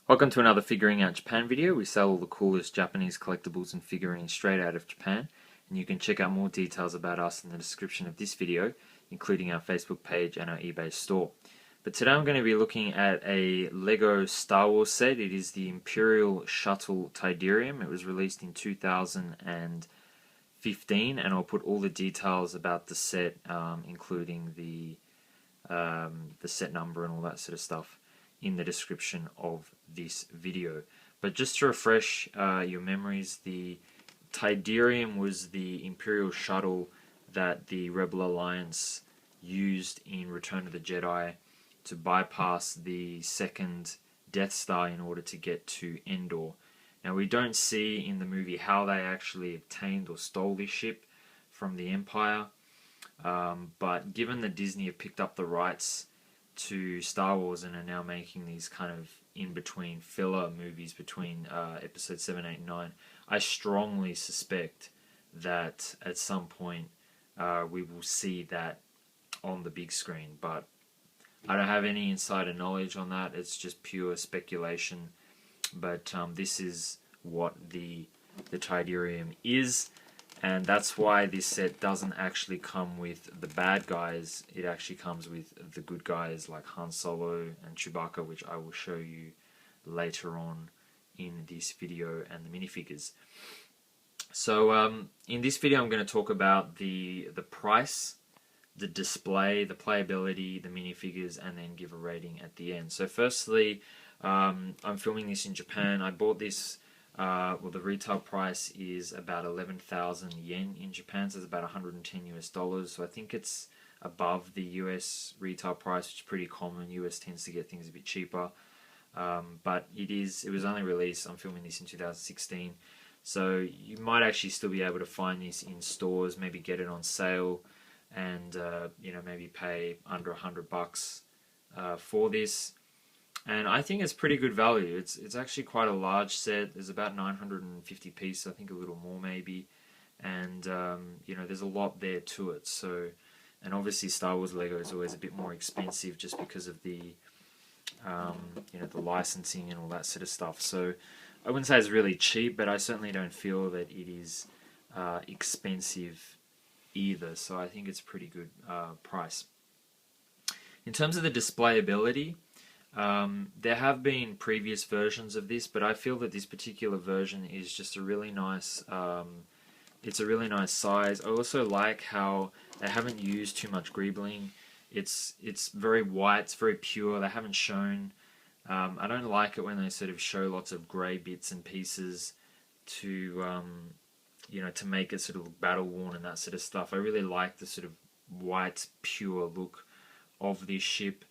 Welcome to another Figuring Out Japan video. We sell all the coolest Japanese collectibles and figurines straight out of Japan, and you can check out more details about us in the description of this video, including our Facebook page and our eBay store. But today I'm going to be looking at a Lego Star Wars set. It is the Imperial Shuttle Tydirium. It was released in 2015, and I'll put all the details about the set, including the set number and all that sort of stuff, in the description of this video. But just to refresh your memories, the Tydirium was the Imperial shuttle that the Rebel Alliance used in Return of the Jedi to bypass the second Death Star in order to get to Endor. Now, we don't see in the movie how they actually obtained or stole this ship from the Empire, but given that Disney have picked up the rights to Star Wars and are now making these kind of in-between filler movies between episode 7, 8, and 9, I strongly suspect that at some point we will see that on the big screen, but I don't have any insider knowledge on that. It's just pure speculation, but this is what the Tydirium is. And that's why this set doesn't actually come with the bad guys. It actually comes with the good guys like Han Solo and Chewbacca, which I will show you later on in this video, and the minifigures. So in this video I'm going to talk about the price, the display, the playability, the minifigures, and then give a rating at the end. So firstly, I'm filming this in Japan. I bought this well, the retail price is about 11,000 yen in Japan, so it's about $110 US. So I think it's above the US retail price, which is pretty common. US tends to get things a bit cheaper, but it was only released. I'm filming this in 2016, so you might actually still be able to find this in stores. Maybe get it on sale, and maybe pay under $100 for this. And I think it's pretty good value. It's actually quite a large set. There's about 950 pieces, I think a little more maybe. And there's a lot there to it. So, and obviously Star Wars Lego is always a bit more expensive just because of the the licensing and all that sort of stuff. So I wouldn't say it's really cheap, but I certainly don't feel that it is expensive either. So I think it's a pretty good price. In terms of the displayability, there have been previous versions of this, but I feel that this particular version is just a really nice, it's a really nice size. I also like how they haven't used too much greebling. It's very white, it's very pure. They haven't shown, I don't like it when they sort of show lots of grey bits and pieces to, to make it sort of look battle worn and that sort of stuff. I really like the sort of white, pure look of this ship.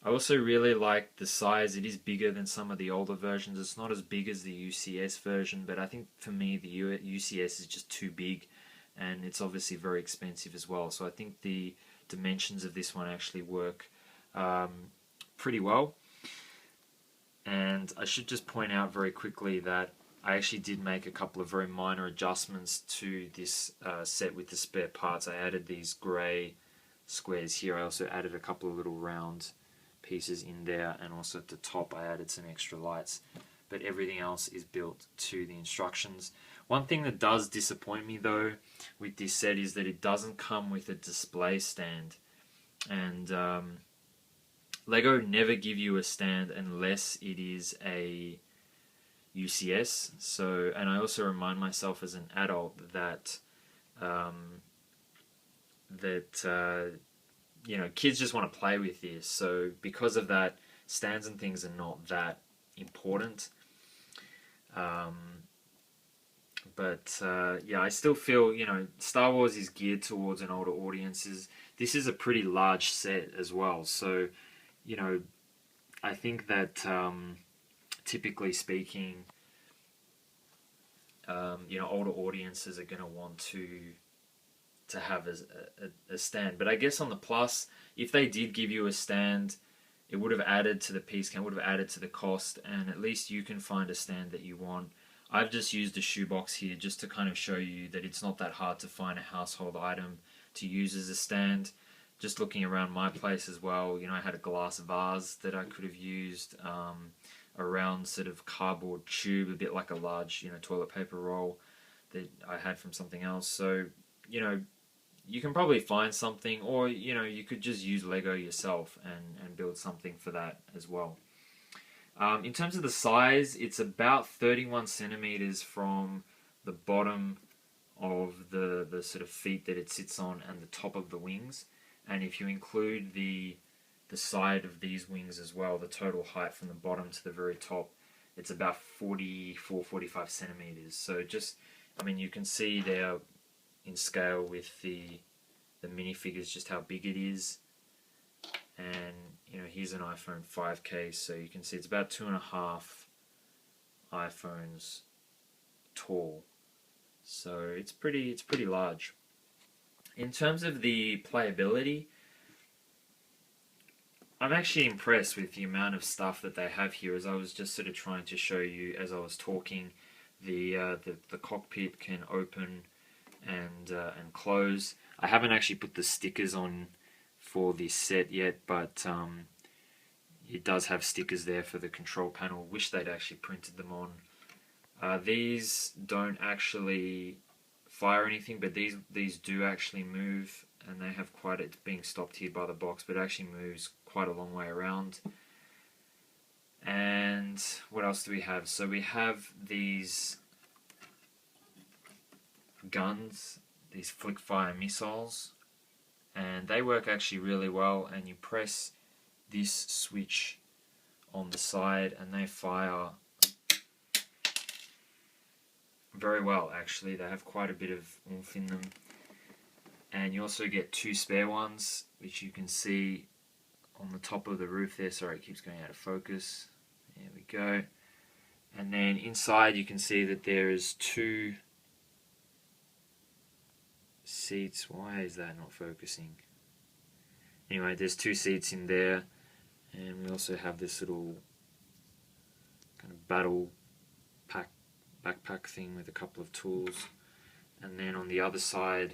I also really like the size. It is bigger than some of the older versions. It's not as big as the UCS version, but I think for me the UCS is just too big, and it's obviously very expensive as well. So I think the dimensions of this one actually work pretty well. And I should just point out very quickly that I actually did make a couple of very minor adjustments to this set with the spare parts. I added these grey squares here. I also added a couple of little round pieces in there, and also at the top I added some extra lights, but everything else is built to the instructions. One thing that does disappoint me though with this set is that it doesn't come with a display stand, and Lego never give you a stand unless it is a UCS. So, and I also remind myself as an adult that kids just want to play with this, so because of that, stands and things are not that important. Yeah, I still feel, Star Wars is geared towards an older audiences. This is a pretty large set as well, so, I think that, typically speaking, older audiences are going to want to have a stand. But I guess on the plus, if they did give you a stand, it would have added to the piece count, would have added to the cost, and at least you can find a stand that you want. I've just used a shoebox here just to kind of show you that it's not that hard to find a household item to use as a stand. Just looking around my place as well, I had a glass vase that I could have used. a round sort of cardboard tube, a bit like a large, toilet paper roll that I had from something else. So, you can probably find something, or you could just use Lego yourself and build something for that as well. In terms of the size, it's about 31 centimeters from the bottom of the sort of feet that it sits on and the top of the wings. And if you include the side of these wings as well, the total height from the bottom to the very top, it's about 45 centimeters. So just, you can see there in scale with the minifigures just how big it is. And here's an iPhone 5 case, so you can see it's about 2.5 iPhones tall. So it's pretty large. In terms of the playability, I'm actually impressed with the amount of stuff that they have here. As I was just sort of trying to show you as I was talking, the cockpit can open and close. I haven't actually put the stickers on for this set yet, but it does have stickers there for the control panel. Wish they'd actually printed them on. These don't actually fire anything, but these do actually move, and they have it's being stopped here by the box, but it actually moves quite a long way around. And what else do we have? So we have these guns, these flick fire missiles, and they work actually really well, and you press this switch on the side and they fire very well. Actually, they have quite a bit of oomph in them. And you also get 2 spare ones, which you can see on the top of the roof there. Sorry, it keeps going out of focus. There we go. And then inside you can see that there is 2 seats. Why is that not focusing? Anyway, there's 2 seats in there, and we also have this little kind of battle backpack thing with a couple of tools. And then on the other side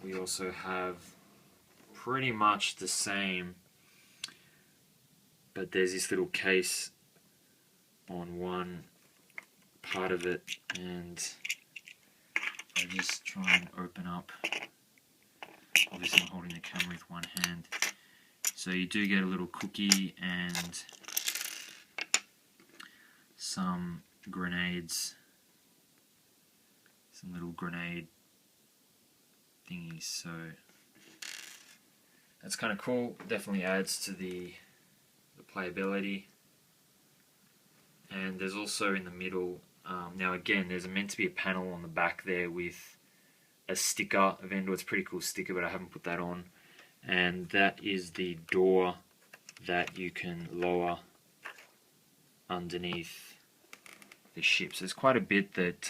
we also have pretty much the same, but there's this little case on one part of it, and I just try and open up. Obviously I'm holding the camera with one hand. So you do get a little cookie and some grenades, some little grenade thingies, so that's kind of cool. Definitely adds to the playability. And there's also in the middle, now again, there's meant to be a panel on the back there with a sticker of Endor. It's a pretty cool sticker, but I haven't put that on. And that is the door that you can lower underneath the ship. So there's quite a bit that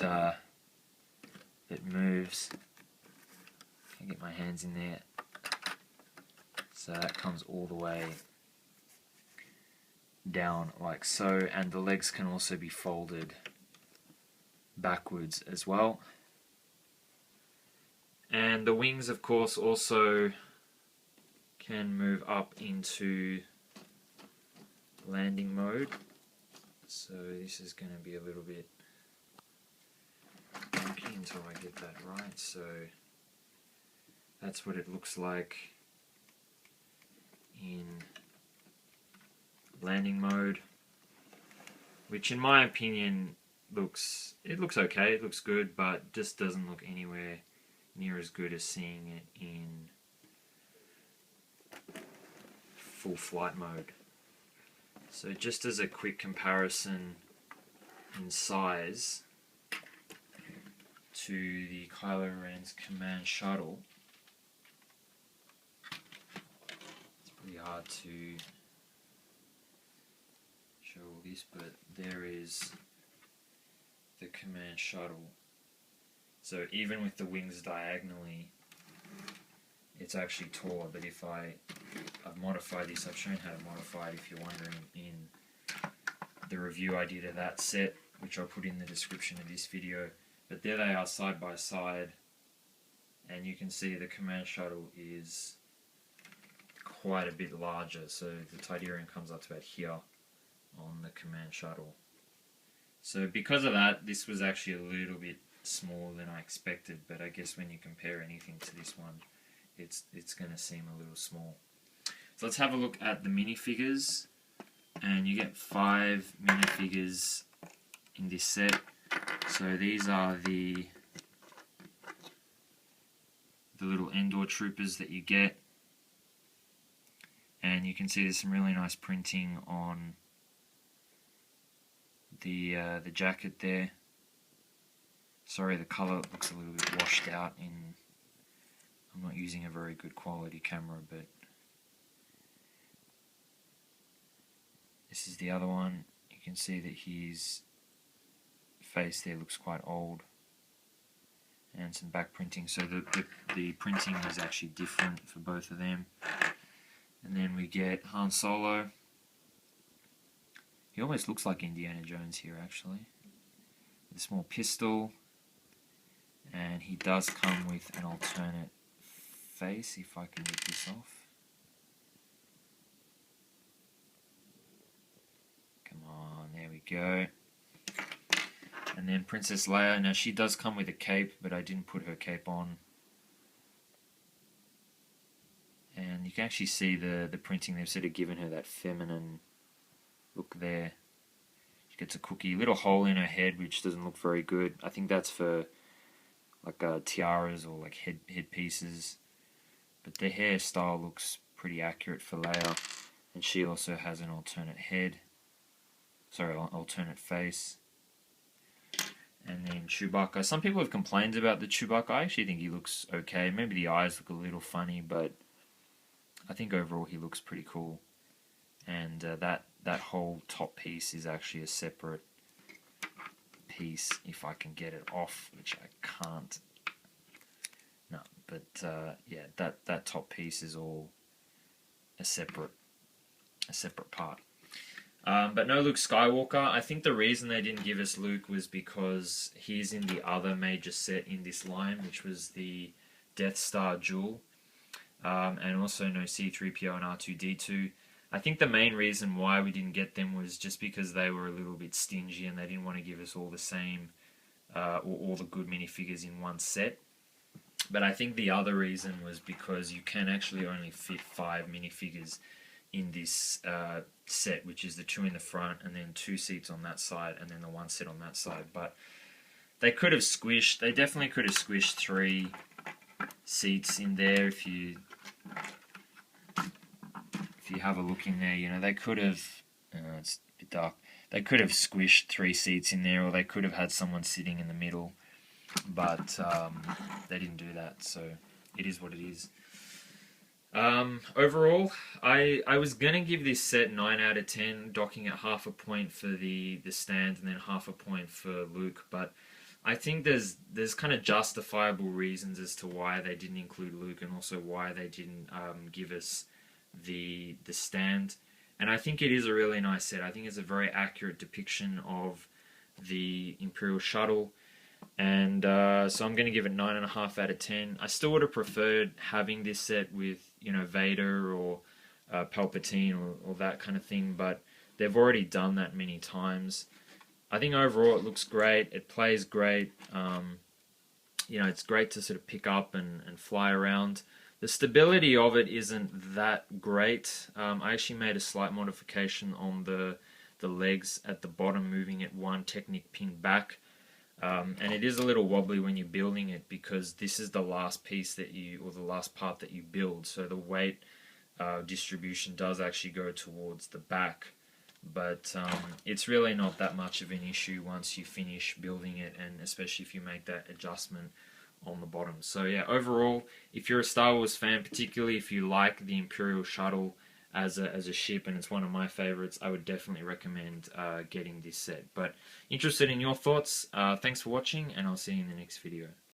that moves. I can get my hands in there. So that comes all the way down like so, and the legs can also be folded backwards as well. And the wings, of course, also can move up into landing mode. So this is going to be a little bit funky until I get that right. So that's what it looks like in landing mode, which in my opinion looks okay, it looks good, but just doesn't look anywhere near as good as seeing it in full flight mode. So just as a quick comparison in size to the Kylo Ren's command shuttle, it's pretty hard to show all this, but there is the command shuttle. So even with the wings diagonally, it's actually taller, but if I've modified this, I've shown how to modify it if you're wondering in the review I did of that set, which I'll put in the description of this video. But there they are side by side, and you can see the command shuttle is quite a bit larger. So the Tydirium comes up to about here, on the command shuttle. So because of that, this was actually a little bit smaller than I expected, but I guess when you compare anything to this one, it's going to seem a little small. So let's have a look at the minifigures, and you get 5 minifigures in this set. So these are the little Endor troopers that you get, and you can see there's some really nice printing on the jacket there. Sorry, the colour looks a little bit washed out. I'm not using a very good quality camera, but this is the other one. You can see that his face there looks quite old, and some back printing. So the printing is actually different for both of them. And then we get Han Solo. He almost looks like Indiana Jones here, actually. With a small pistol. And he does come with an alternate face, if I can get this off. Come on, there we go. And then Princess Leia. Now she does come with a cape, but I didn't put her cape on. And you can actually see the printing. They've sort of given her that feminine look there. She gets a cookie, little hole in her head, which doesn't look very good. I think that's for like tiaras or like head pieces. But the hairstyle looks pretty accurate for Leia. And she also has an alternate head. Sorry, alternate face. And then Chewbacca. Some people have complained about the Chewbacca. I actually think he looks okay. Maybe the eyes look a little funny, but I think overall he looks pretty cool. And that whole top piece is actually a separate piece, if I can get it off, which I can't. No, but yeah, that top piece is all a separate part. But no Luke Skywalker. I think the reason they didn't give us Luke was because he's in the other major set in this line, which was the Death Star Duel. And also no C-3PO and R2-D2. I think the main reason why we didn't get them was just because they were a little bit stingy and they didn't want to give us all the same, or all the good minifigures in one set. But I think the other reason was because you can actually only fit 5 minifigures in this set, which is the 2 in the front and then 2 seats on that side and then the 1 seat on that side. But they could have squished, they definitely could have squished 3 seats in there. If you have a look in there, you know, they could have, it's a bit dark, they could have squished 3 seats in there, or they could have had someone sitting in the middle, but they didn't do that, so it is what it is. Overall, I was going to give this set 9 out of 10, docking at half a point for the stand and then half a point for Luke, but I think there's kind of justifiable reasons as to why they didn't include Luke, and also why they didn't give us the stand. And I think it is a really nice set. I think it's a very accurate depiction of the Imperial Shuttle, and so I'm going to give it 9.5 out of 10. I still would have preferred having this set with, you know, Vader or Palpatine or that kind of thing, but they've already done that many times. I think overall it looks great, it plays great, you know, it's great to sort of pick up and fly around. The stability of it isn't that great. I actually made a slight modification on the legs at the bottom, moving it 1 Technic pin back, and it is a little wobbly when you're building it, because this is the last piece that or the last part that you build, so the weight distribution does actually go towards the back. But it's really not that much of an issue once you finish building it, and especially if you make that adjustment on the bottom. So yeah, overall, if you're a Star Wars fan, particularly if you like the Imperial Shuttle as a ship, and it's one of my favorites, I would definitely recommend getting this set. But interested in your thoughts, thanks for watching, and I'll see you in the next video.